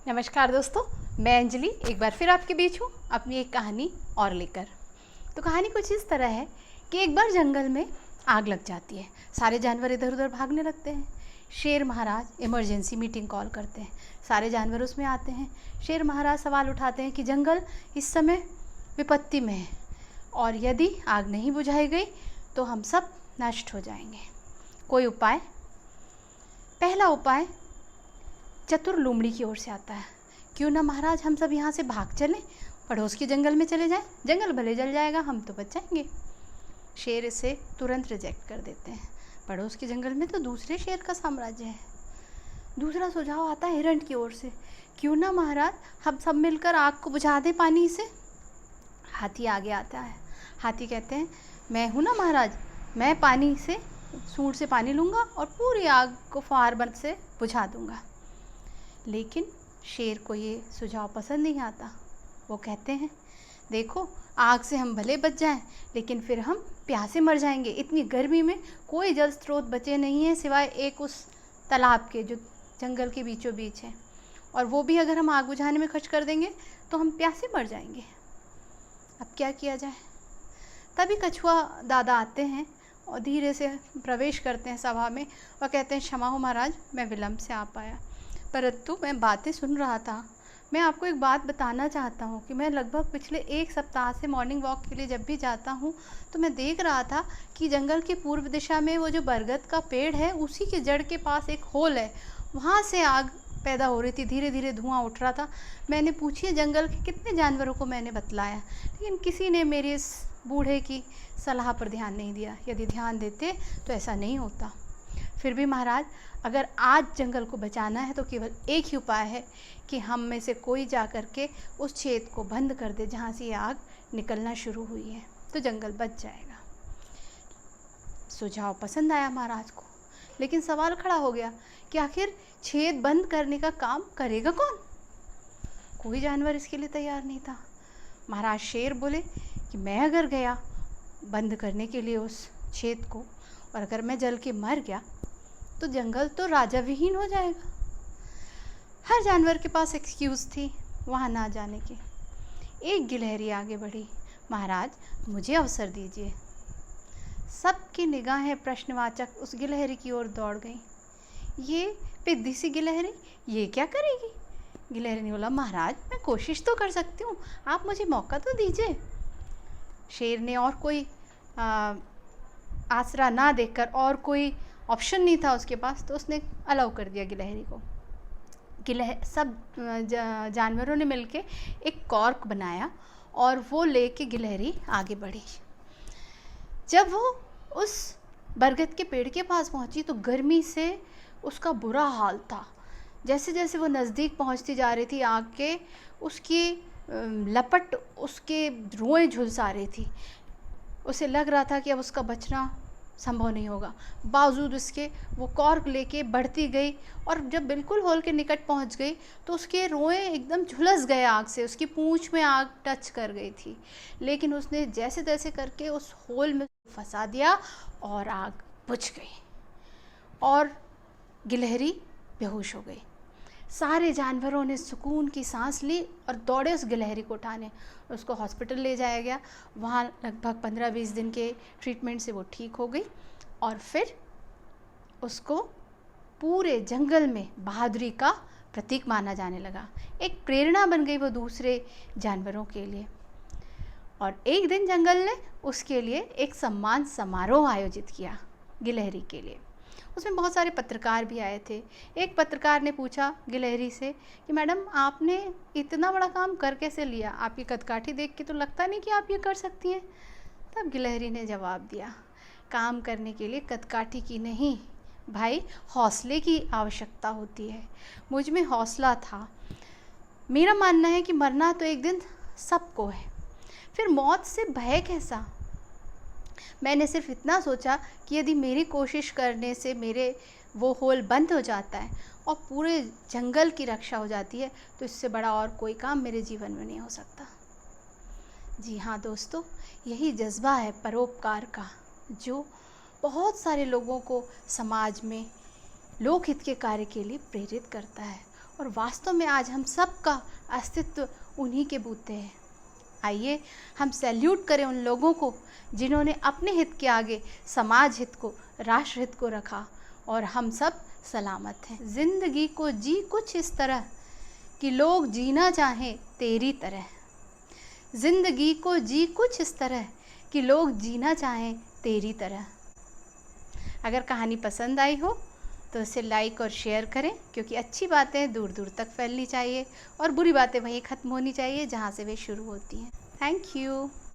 नमस्कार दोस्तों, मैं अंजलि एक बार फिर आपके बीच हूँ अपनी एक कहानी और लेकर। तो कहानी कुछ इस तरह है कि एक बार जंगल में आग लग जाती है। सारे जानवर इधर उधर भागने लगते हैं। शेर महाराज इमरजेंसी मीटिंग कॉल करते हैं। सारे जानवर उसमें आते हैं। शेर महाराज सवाल उठाते हैं कि जंगल इस समय विपत्ति में है और यदि आग नहीं बुझाई गई तो हम सब नष्ट हो जाएंगे। कोई उपाय? पहला उपाय चतुर लोमड़ी की ओर से आता है। क्यों ना महाराज हम सब यहाँ से भाग चलें, पड़ोस के जंगल में चले जाएं, जंगल भले जल जाएगा, हम तो बच जाएंगे। शेर इसे तुरंत रिजेक्ट कर देते हैं। पड़ोस के जंगल में तो दूसरे शेर का साम्राज्य है। दूसरा सुझाव आता है हिरण की ओर से। क्यों ना महाराज हम सब मिलकर आग को बुझा दें पानी से। हाथी आगे आता है। हाथी कहते हैं मैं हूँ ना महाराज, मैं पानी से सूंड से पानी लूँगा और पूरी आग को फुहार बन से बुझा दूँगा। लेकिन शेर को ये सुझाव पसंद नहीं आता। वो कहते हैं देखो आग से हम भले बच जाएं लेकिन फिर हम प्यासे मर जाएंगे। इतनी गर्मी में कोई जल स्रोत बचे नहीं है सिवाय एक उस तालाब के जो जंगल के बीचों बीच है, और वो भी अगर हम आग बुझाने में खर्च कर देंगे तो हम प्यासे मर जाएंगे। अब क्या किया जाए? तभी कछुआ दादा आते हैं और धीरे से प्रवेश करते हैं सभा में और कहते हैं क्षमा हो महाराज, मैं विलम्ब से आ पाया, परंतु मैं बातें सुन रहा था। मैं आपको एक बात बताना चाहता हूँ कि मैं लगभग पिछले एक सप्ताह से मॉर्निंग वॉक के लिए जब भी जाता हूँ तो मैं देख रहा था कि जंगल के पूर्व दिशा में वो जो बरगद का पेड़ है उसी के जड़ के पास एक होल है, वहाँ से आग पैदा हो रही थी। धीरे धीरे धुआं उठ रहा था। मैंने पूछिए जंगल के कितने जानवरों को मैंने बतलाया, लेकिन किसी ने मेरे इस बूढ़े की सलाह पर ध्यान नहीं दिया। यदि ध्यान देते तो ऐसा नहीं होता। फिर भी महाराज अगर आज जंगल को बचाना है तो केवल एक ही उपाय है कि हम में से कोई जा कर के उस छेद को बंद कर दे जहाँ से ये आग निकलना शुरू हुई है, तो जंगल बच जाएगा। सुझाव पसंद आया महाराज को, लेकिन सवाल खड़ा हो गया कि आखिर छेद बंद करने का काम करेगा कौन? कोई जानवर इसके लिए तैयार नहीं था। महाराज शेर बोले कि मैं अगर गया बंद करने के लिए उस छेद को और अगर मैं जल के मर गया तो जंगल तो राजा विहीन हो जाएगा। हर जानवर के पास एक्सक्यूज़ थी वहाँ ना जाने की। एक गिलहरी आगे बढ़ी। महाराज मुझे अवसर दीजिए। सबकी निगाहें प्रश्नवाचक उस गिलहरी की ओर दौड़ गईं। ये पिद्दी सी गिलहरी, ये क्या करेगी? गिलहरी ने बोला महाराज मैं कोशिश तो कर सकती हूँ, आप मुझे मौका तो दीजिए। शेर ने और कोई आसरा ना देखकर, और कोई ऑप्शन नहीं था उसके पास, तो उसने अलाउ कर दिया गिलहरी को। सब जानवरों ने मिलके एक कॉर्क बनाया और वो लेके गिलहरी आगे बढ़ी। जब वो उस बरगद के पेड़ के पास पहुंची तो गर्मी से उसका बुरा हाल था। जैसे जैसे वो नज़दीक पहुंचती जा रही थी आग के, उसकी लपट उसके रोएं झुलसा रही थी। उसे लग रहा था कि अब उसका बचना संभव नहीं होगा। बावजूद इसके वो कॉर्क लेके बढ़ती गई और जब बिल्कुल होल के निकट पहुंच गई तो उसके रोएं एकदम झुलस गए आग से। उसकी पूंछ में आग टच कर गई थी, लेकिन उसने जैसे तैसे करके उस होल में फंसा दिया और आग बुझ गई और गिलहरी बेहोश हो गई। सारे जानवरों ने सुकून की सांस ली और दौड़े उस गिलहरी को उठाने। उसको हॉस्पिटल ले जाया गया। वहाँ लगभग 15-20 दिन के ट्रीटमेंट से वो ठीक हो गई और फिर उसको पूरे जंगल में बहादुरी का प्रतीक माना जाने लगा। एक प्रेरणा बन गई वो दूसरे जानवरों के लिए। और एक दिन जंगल ने उसके लिए एक सम्मान समारोह आयोजित किया गिलहरी के लिए। उसमें बहुत सारे पत्रकार भी आए थे। एक पत्रकार ने पूछा गिलहरी से कि मैडम आपने इतना बड़ा काम कर कैसे लिया? आपकी कदकाठी देख के तो लगता नहीं कि आप ये कर सकती हैं। तब गिलहरी ने जवाब दिया, काम करने के लिए कदकाठी की नहीं भाई, हौसले की आवश्यकता होती है। मुझ में हौसला था। मेरा मानना है कि मरना तो एक दिन सबको है, फिर मौत से भय कैसा? मैंने सिर्फ इतना सोचा कि यदि मेरी कोशिश करने से मेरे वो होल बंद हो जाता है और पूरे जंगल की रक्षा हो जाती है तो इससे बड़ा और कोई काम मेरे जीवन में नहीं हो सकता। जी हाँ दोस्तों, यही जज्बा है परोपकार का, जो बहुत सारे लोगों को समाज में लोकहित के कार्य के लिए प्रेरित करता है। और वास्तव में आज हम सब का अस्तित्व उन्हीं के बूते है। आइए हम सैल्यूट करें उन लोगों को जिन्होंने अपने हित के आगे समाज हित को, राष्ट्र हित को रखा और हम सब सलामत हैं। जिंदगी को जी कुछ इस तरह कि लोग जीना चाहें तेरी तरह। जिंदगी को जी कुछ इस तरह कि लोग जीना चाहें तेरी तरह। अगर कहानी पसंद आई हो तो इसे लाइक और शेयर करें, क्योंकि अच्छी बातें दूर दूर तक फैलनी चाहिए और बुरी बातें वहीं ख़त्म होनी चाहिए जहाँ से वे शुरू होती हैं। Thank you.